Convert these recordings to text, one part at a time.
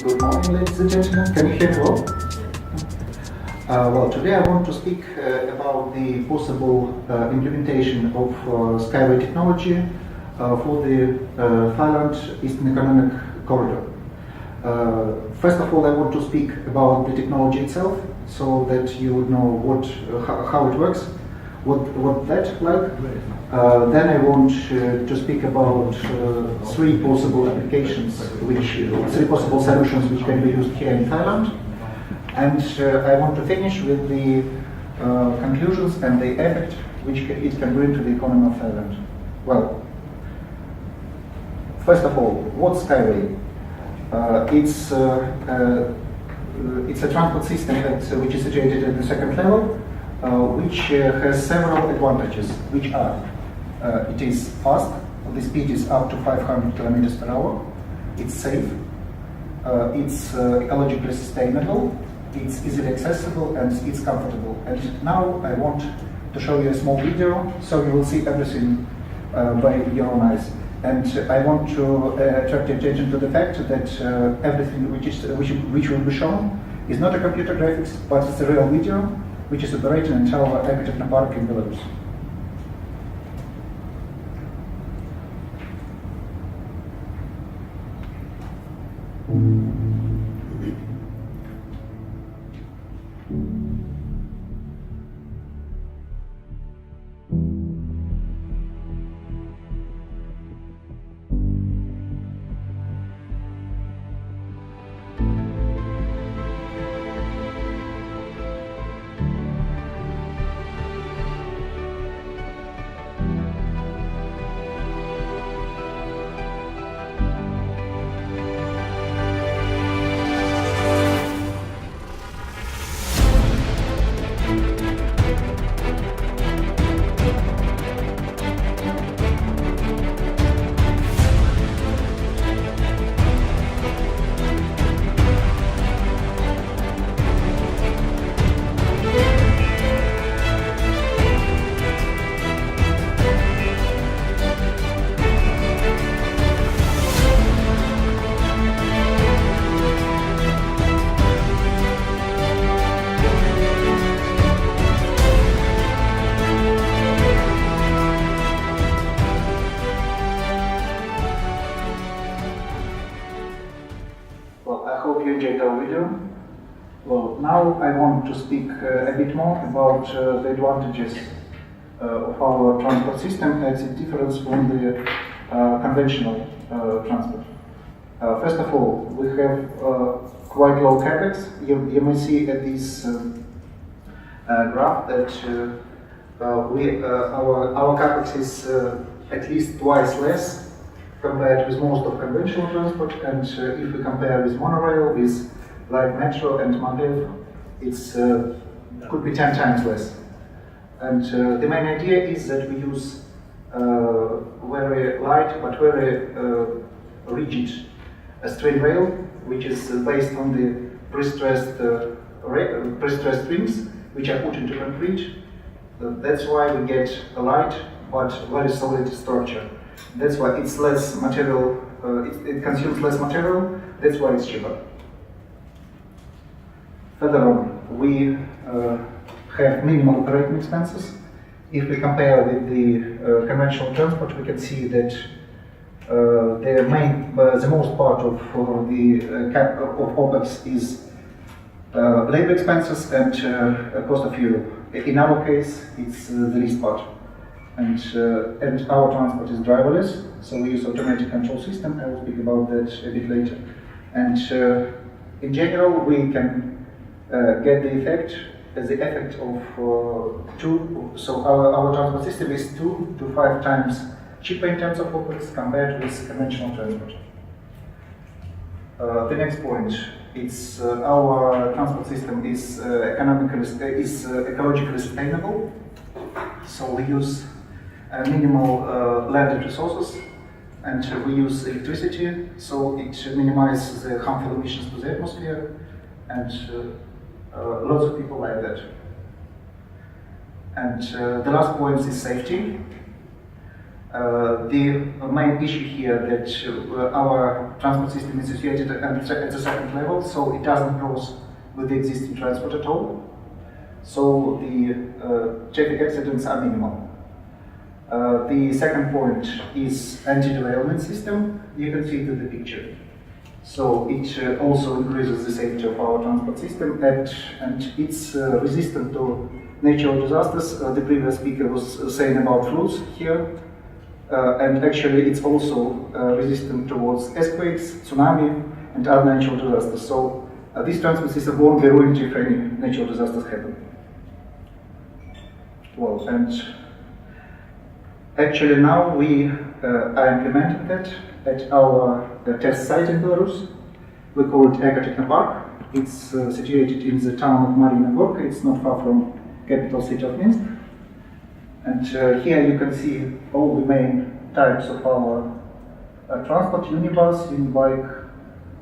Good morning, ladies and gentlemen. Can you hear me well? Well, today I want to speak about the possible implementation of SkyWay technology for the Thailand Eastern Economic Corridor. First of all, I want to speak about the technology itself, so that you would know how it works, what that's like. Then I want to speak about three possible applications, three possible solutions which can be used here in Thailand. And I want to finish with the conclusions and the effect which it can bring to the economy of Thailand. Well, first of all, what's SkyWay? It's a transport system which is situated at the second level, which has several advantages, which are it is fast, the speed is up to 500 kilometers per hour, it's safe, it's ecologically sustainable, it's easily accessible, and it's comfortable. And now I want to show you a small video, so you will see everything by your own eyes. And I want to attract your attention to the fact that everything which will be shown is not a computer graphics, but it's a real video, which is operating in our Technopark in Belarus. You enjoyed our video. Well, now I want to speak a bit more about the advantages of our transport system as it differs from the conventional transport. First of all, we have quite low capex. You may see at this graph that our capex is at least twice less compared with most of conventional transport, and if we compare with monorail, with light metro and Maglev, it's could be 10 times less. And the main idea is that we use very light but very rigid strain rail, which is based on the pre-stressed rings, which are put into concrete. That's why we get a light but very solid structure. That's why it's less material, it consumes less material, that's why it's cheaper. Further on, we have minimal operating expenses. If we compare with the conventional transport, we can see that the most part of the OPEX is labor expenses and cost of fuel. In our case, it's the least part. And our transport is driverless, so we use automatic control system. I will speak about that a bit later. And in general, we can get the effect of two. So our transport system is 2 to 5 times cheaper in terms of OPEX compared with conventional transport. The next point is our transport system is ecologically sustainable. So we use minimal landed resources, and we use electricity, so it minimizes the harmful emissions to the atmosphere, and lots of people like that. And the last point is safety. The main issue here that our transport system is situated at the second level, so it doesn't cross with the existing transport at all. So the traffic accidents are minimal. The second point is anti-derailment system. You can see it in the picture. So it also increases the safety of our transport system, and it's resistant to natural disasters. The previous speaker was saying about floods here. And actually it's also resistant towards earthquakes, tsunami, and other natural disasters. So this transport system won't be ruined if any natural disasters happen. Well, and actually now we are implementing that at our test site in Belarus. We call it Ecotechnopark. It's situated in the town of Marina Gorka. It's not far from capital city of Minsk. And here you can see all the main types of our transport: unibus, unibike,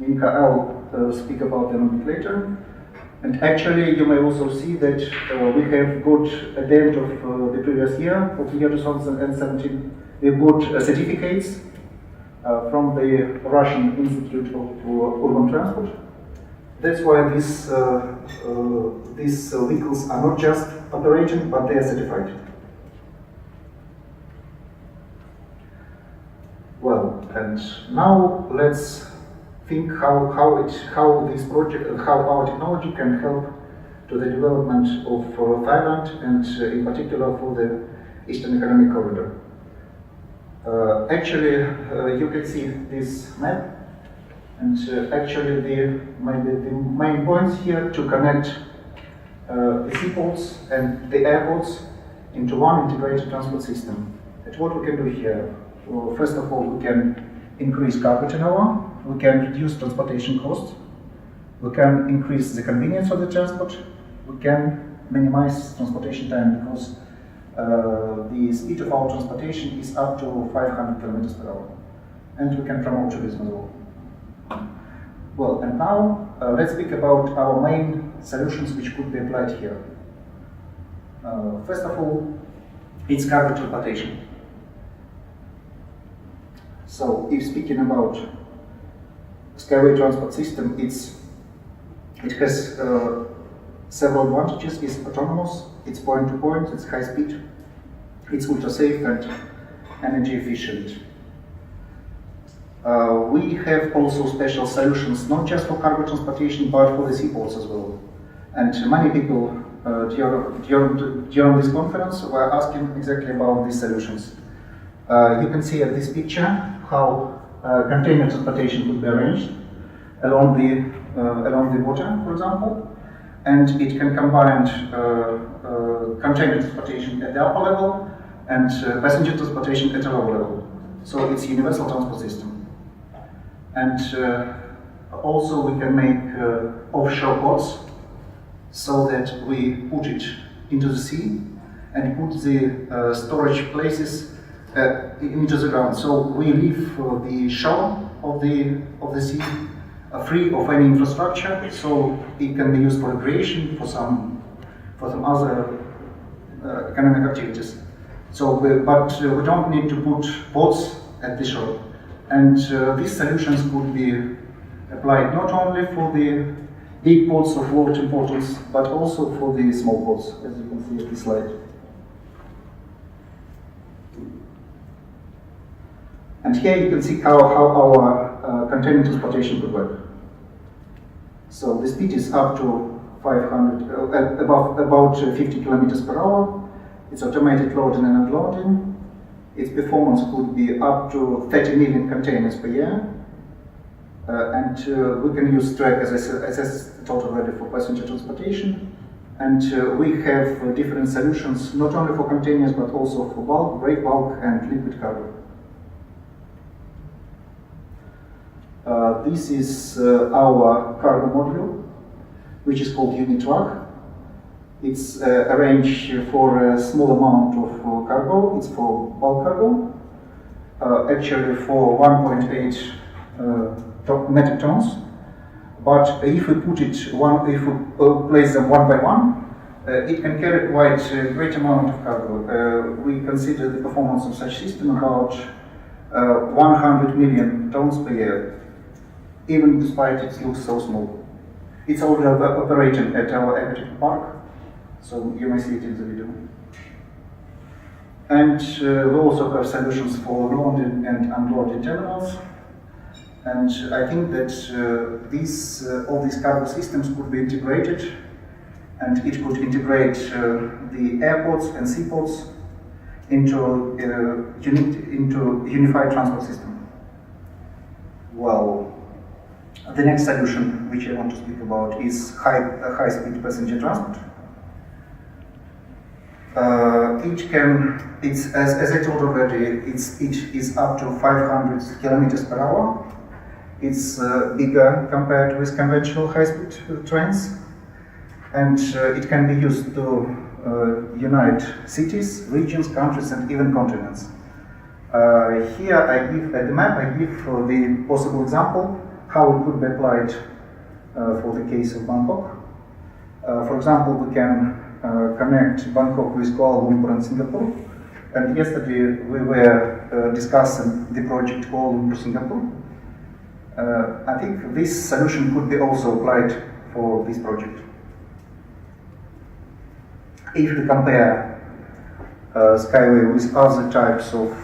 unicar. I'll speak about them a bit later. And actually you may also see that we have got, at the end of the previous year, of the year 2017, we've got certificates from the Russian Institute of Urban Transport. That's why these vehicles are not just operating, but they are certified. Well, and now let's think how this project, how our technology can help to the development of Thailand, and in particular for the Eastern Economic Corridor. Actually, you can see this map, and actually the main points here to connect the seaports and the airports into one integrated transport system. And what we can do here? Well, first of all, we can increase cargo turnover, we can reduce transportation costs, we can increase the convenience of the transport, we can minimize transportation time, because the speed of our transportation is up to 500 kilometers per hour, and we can promote tourism as well. Well, and now let's speak about our main solutions which could be applied here. First of all, it's cargo transportation. So, if speaking about SkyWay transport system, it has several advantages. It's autonomous, it's point-to-point, it's high-speed, it's ultra-safe and energy efficient. We have also special solutions, not just for cargo transportation, but for the seaports as well. And many people during this conference were asking exactly about these solutions. You can see at this picture how container transportation could be arranged along the water, for example, and it can combine container transportation at the upper level and passenger transportation at a lower level. So it's a universal transport system. And also we can make offshore ports, so that we put it into the sea and put the storage places into the ground. So we leave the shore of the sea free of any infrastructure, so it can be used for recreation, for some other economic activities. So, but we don't need to put boats at the shore, and these solutions could be applied not only for the big ports of world importance, but also for the small ports, as you can see at this slide. And here you can see how our container transportation could work. So the speed is up to 500, about 50 kilometers per hour. It's automated loading and unloading. Its performance could be up to 30 million containers per year. And we can use track, as I said, total already for passenger transportation. And we have different solutions, not only for containers, but also for bulk, break bulk, and liquid cargo. This is our cargo module, which is called unit truck. It's arranged for a small amount of cargo. It's for bulk cargo, actually for 1.8 metric tons. But if we put it if we place them one by one, it can carry quite a great amount of cargo. We consider the performance of such system about 100 million tons per year, even despite it looks so small. It's already operating at our aquatic park, so you may see it in the video. And we also have solutions for loaded and unloaded terminals. And I think that all these cargo systems could be integrated, and it could integrate the airports and seaports into unified transport system. Well, the next solution which I want to speak about is high-speed passenger transport. As I told already, it is up to 500 kilometers per hour. It's bigger compared with conventional high-speed trains, and it can be used to unite cities, regions, countries, and even continents. Here I give at the map, I give the possible example how it could be applied for the case of Bangkok. For example, we can connect Bangkok with Kuala Lumpur and Singapore. And yesterday we were discussing the project Kuala Lumpur-Singapore. I think this solution could be also applied for this project. If we compare SkyWay with other types of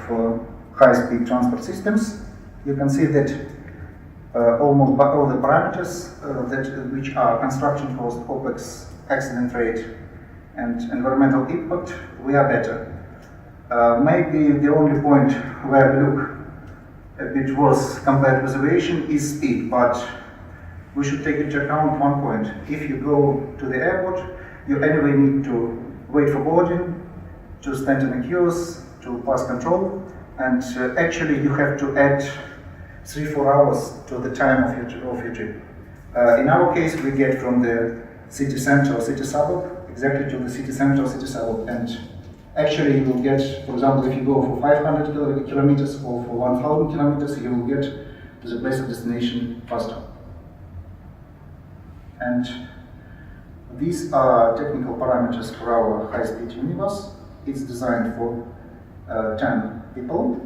high-speed transport systems, you can see that almost all the parameters which are construction cost, OPEX, accident rate, and environmental impact, we are better. Maybe the only point where we look a bit worse compared with aviation is speed, but we should take into account one point. If you go to the airport, you anyway need to wait for boarding, to stand in the queues, to pass control, and actually you have to add 3-4 hours to the time of your trip. In our case, we get from the city center or city suburb exactly to the city center or city suburb, and actually you will get, for example, if you go for 500 kilometers or for 1000 kilometers, you will get to the place of destination faster. And these are technical parameters for our high-speed minibus. It's designed for 10 people.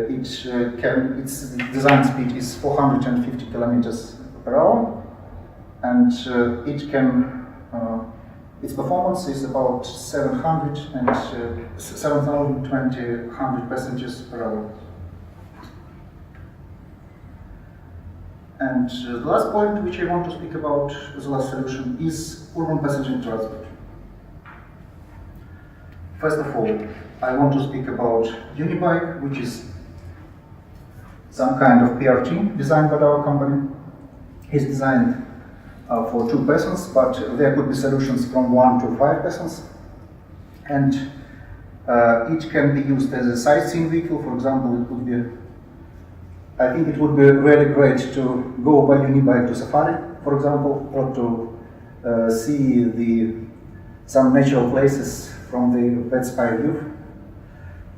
Its design speed is 450 kilometers per hour, and its performance is about 7,200 passengers per hour. And the last point which I want to speak about, the last solution, is urban passenger transport. First of all, I want to speak about Unibike, which is some kind of PRT designed by our company. It's designed for 2 persons, but there could be solutions from 1 to 5 persons. And it can be used as a sightseeing vehicle. For example, it would be, I think it would be really great to go by Unibike to safari, for example, or to see some natural places from the bird's eye view.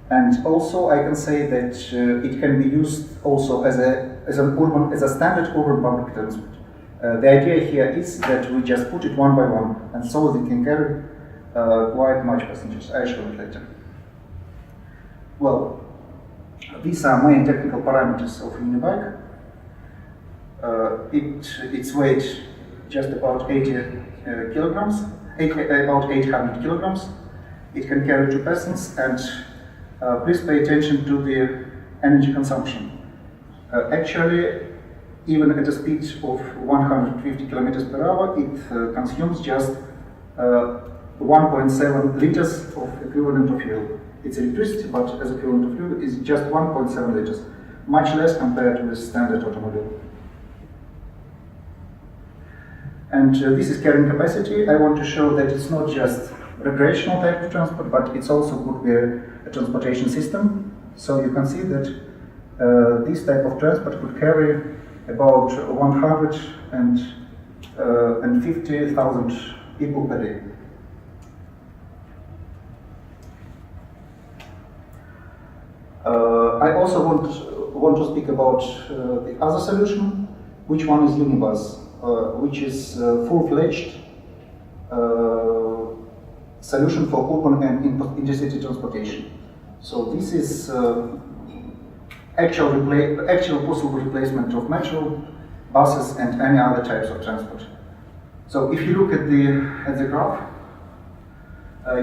And also, I can say that it can be used also as a standard urban public transport. The idea here is that we just put it one by one, and so they can carry quite much passengers. I'll show it later. Well, these are main technical parameters of Unibike. Its weight just about 80 kilograms, about 800 kilograms. It can carry 2 persons, and please pay attention to the energy consumption. Actually, even at a speed of 150 kilometers per hour, it consumes just 1.7 liters of equivalent of fuel. It's electricity, but as equivalent of fuel is just 1.7 liters, much less compared with standard automobile. And this is carrying capacity. I want to show that it's not just recreational type of transport, but it's also could be a transportation system. So you can see that this type of transport could carry about 150,000 people per day. I also want to speak about the other solution, which one is Unibus. which is full-fledged solution for urban and intercity transportation. So this is actual possible replacement of metro, buses, and any other types of transport. So if you look at the graph,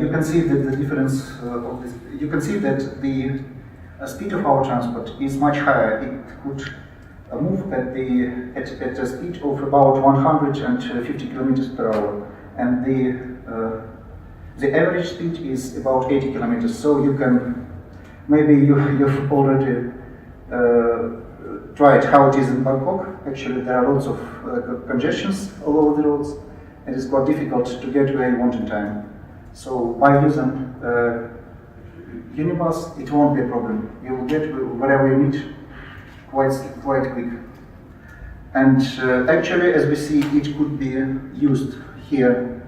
you can see that the difference of this. You can see that the speed of our transport is much higher. It could move at a speed of about 150 kilometers per hour, and the average speed is about 80 kilometers. So you can, maybe you've already tried how it is in Bangkok. Actually, there are lots of congestions all over the roads, and it's quite difficult to get where you want in time. So by using Unibus, it won't be a problem. You will get wherever you need quite quick. And actually, as we see, it could be used here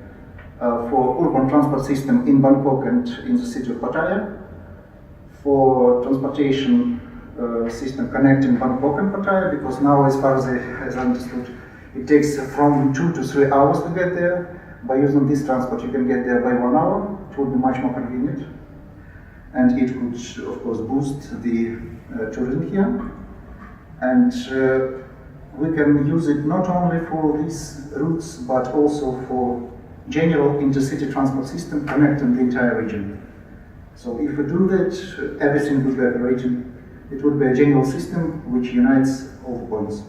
for urban transport system in Bangkok and in the city of Pattaya, for transportation system connecting Bangkok and Pattaya, because now, as far as I understood, it takes from 2 to 3 hours to get there. By using this transport, you can get there by 1 hour. It would be much more convenient, and it could, of course, boost the tourism here. And we can use it not only for these routes, but also for general intercity transport system connecting the entire region. So if we do that, everything would be operating. It would be a general system which unites all the points.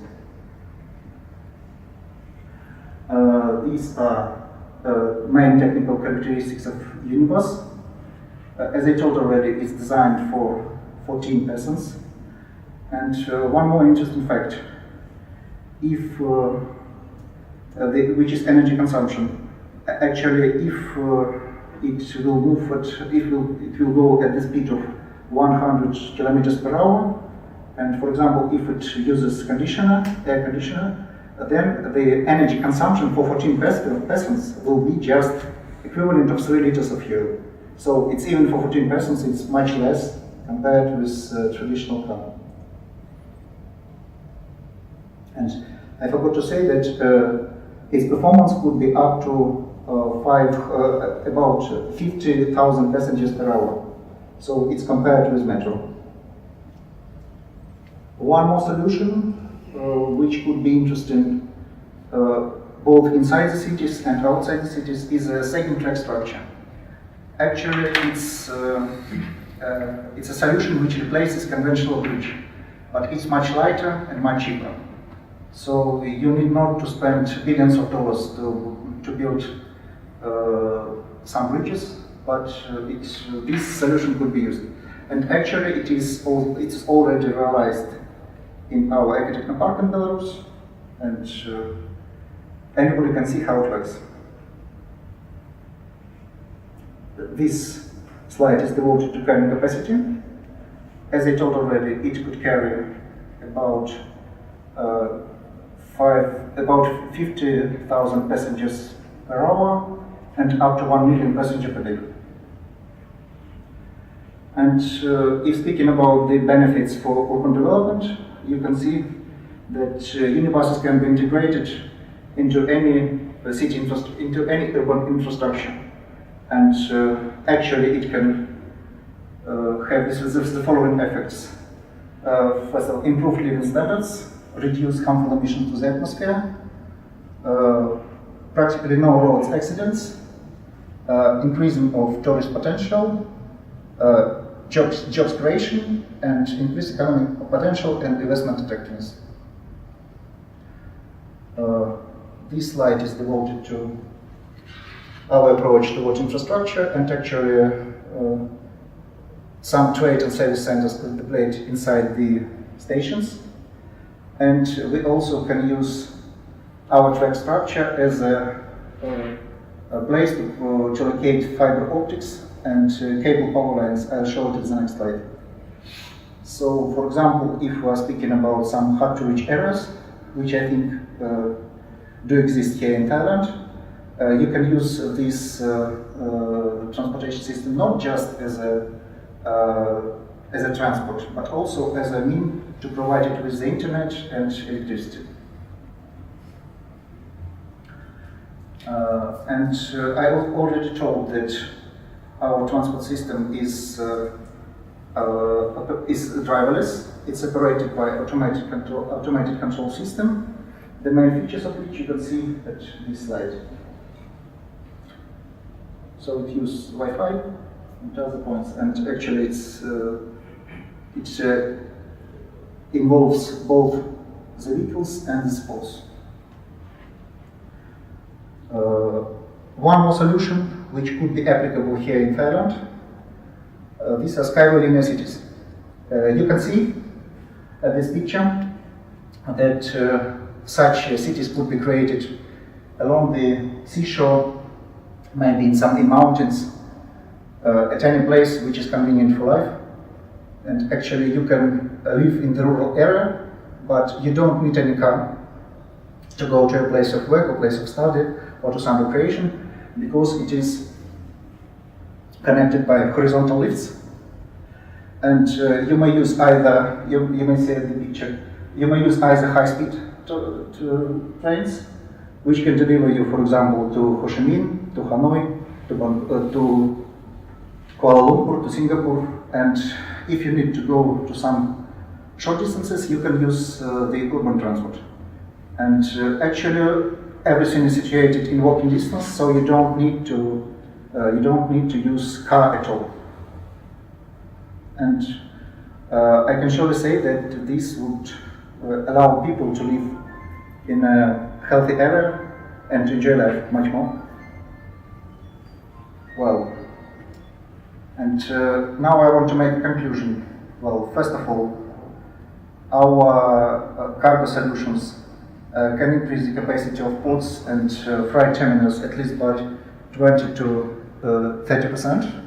These are main technical characteristics of Unibus. As I told already, it's designed for 14 persons. And one more interesting fact, if which is energy consumption. Actually, if it will move it will go at the speed of 100 kilometers per hour, and for example, if it uses air conditioner, then the energy consumption for 14 persons will be just equivalent of 3 liters of fuel. So it's even for 14 persons, it's much less compared with traditional car. And I forgot to say that its performance could be up to about 50,000 passengers per hour. So it's compared with metro. One more solution, which could be interesting both inside the cities and outside the cities, is a second track structure. Actually, it's a solution which replaces conventional bridge, but it's much lighter and much cheaper. So you need not to spend billions of dollars to build some bridges, but this solution could be used. And actually, it's already realized in our Ecotechno Park in Belarus, and anybody can see how it works. This slide is devoted to carrying capacity. As I told already, it could carry about 50,000 passengers per hour and up to 1 million passengers per day. And if speaking about the benefits for urban development, you can see that unibuses can be integrated into any into any urban infrastructure, and actually it can have the following effects. First of all, improve living standards, reduce harmful emissions to the atmosphere, practically no road accidents, increasing of tourist potential, jobs creation, and increased economic potential and investment attractiveness. This slide is devoted to our approach towards infrastructure, and actually some trade and service centers could be played inside the stations. And we also can use our track structure as a place to locate fiber optics and cable power lines. I'll show it in the next slide. So, for example, if we are speaking about some hard-to-reach areas, which I think do exist here in Thailand, you can use this transportation system not just as a transport, but also as a means to provide it with the internet and electricity. I already told that our transport system is driverless. It's operated by automated control system. The main features of which you can see at this slide. So it uses Wi-Fi and other points, and actually it involves both the vehicles and the sports. One more solution which could be applicable here in Thailand. These are SkyWay linear cities. You can see at this picture that such cities could be created along the seashore, maybe in mountains, at any place which is convenient for life. And actually you can live in the rural area, but you don't need any car to go to a place of work or place of study or to some recreation, because it is connected by horizontal lifts. And you may use either, you may see the picture, you may use either high-speed trains, which can deliver you, for example, to Ho Chi Minh, to Hanoi, to Kuala Lumpur, to Singapore, and if you need to go to some short distances, you can use the urban transport. And actually, everything is situated in walking distance, so you don't need to use car at all. And I can surely say that this would allow people to live in a healthy area and to enjoy life much more. Well, and now I want to make a conclusion. Well, first of all, our cargo solutions can increase the capacity of ports and freight terminals at least by 20 to 30%,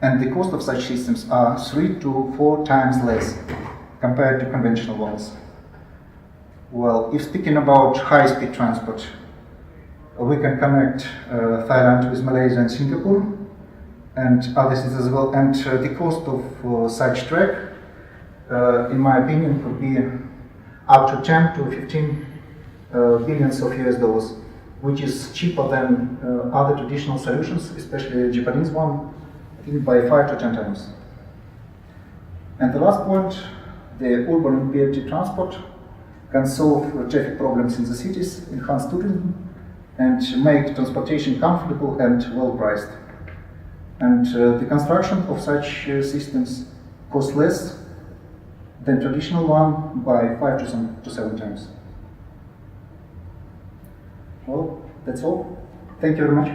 and the cost of such systems are 3 to 4 times less compared to conventional ones. Well, if speaking about high-speed transport, we can connect Thailand with Malaysia and Singapore and other cities as well, and the cost of such track, in my opinion, could be up to 10 to 15 billions of US dollars, which is cheaper than other traditional solutions, especially the Japanese one, I think by 5 to 10 times. And the last point, the urban BRT transport can solve traffic problems in the cities, enhance tourism, and make transportation comfortable and well priced. And the construction of such systems costs less than traditional one by 5 to 7 times. Well, that's all. Thank you very much.